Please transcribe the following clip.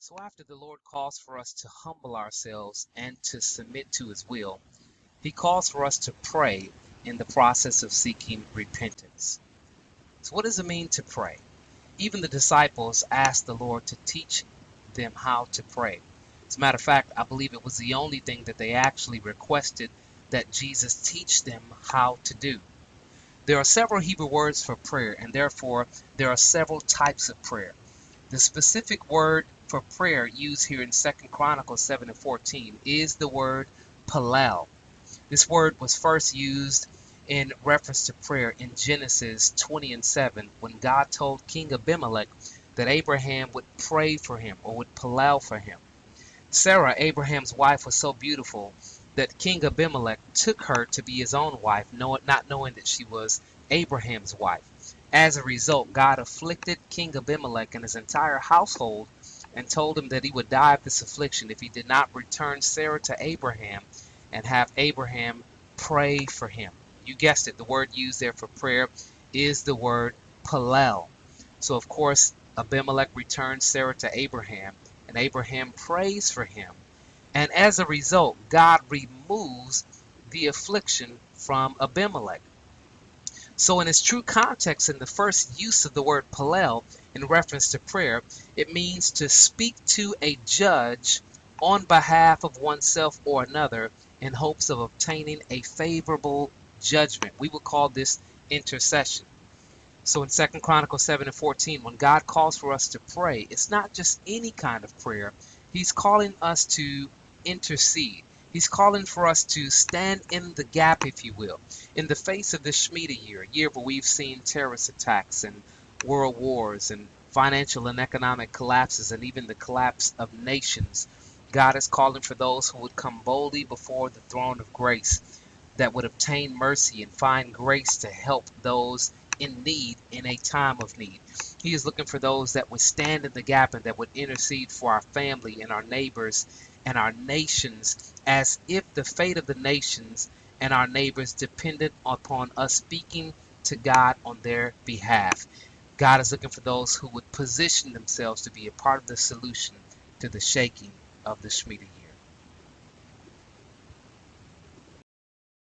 So after the Lord calls for us to humble ourselves and to submit to his will, he calls for us to pray in the process of seeking repentance. So what does it mean to pray? Even the disciples asked the Lord to teach them how to pray. As a matter of fact, I believe it was the only thing that they actually requested that Jesus teach them how to do. There are several Hebrew words for prayer, and therefore there are several types of prayer. The specific word for prayer used here in 2 Chronicles 7 and 14 is the word palal. This word was first used in reference to prayer in Genesis 20 and 7 when God told King Abimelech that Abraham would pray for him or would palal for him. Sarah, Abraham's wife, was so beautiful that King Abimelech took her to be his own wife, not knowing that she was Abraham's wife. As a result, God afflicted King Abimelech and his entire household and told him that he would die of this affliction if he did not return Sarah to Abraham and have Abraham pray for him. You guessed it, the word used there for prayer is the word palel. So of course, Abimelech returns Sarah to Abraham, and Abraham prays for him. And as a result, God removes the affliction from Abimelech. So in its true context, in the first use of the word palel in reference to prayer, it means to speak to a judge on behalf of oneself or another in hopes of obtaining a favorable judgment. We would call this intercession. So in 2 Chronicles 7 and 14, when God calls for us to pray, it's not just any kind of prayer. He's calling us to intercede. He's calling for us to stand in the gap, if you will, in the face of this Shemitah year, a year where we've seen terrorist attacks and world wars and financial and economic collapses and even the collapse of nations. God is calling for those who would come boldly before the throne of grace, that would obtain mercy and find grace to help those in need in a time of need. He is looking for those that would stand in the gap and that would intercede for our family and our neighbors and our nations, as if the fate of the nations and our neighbors depended upon us speaking to God on their behalf. God is looking for those who would position themselves to be a part of the solution to the shaking of the Shemitah year.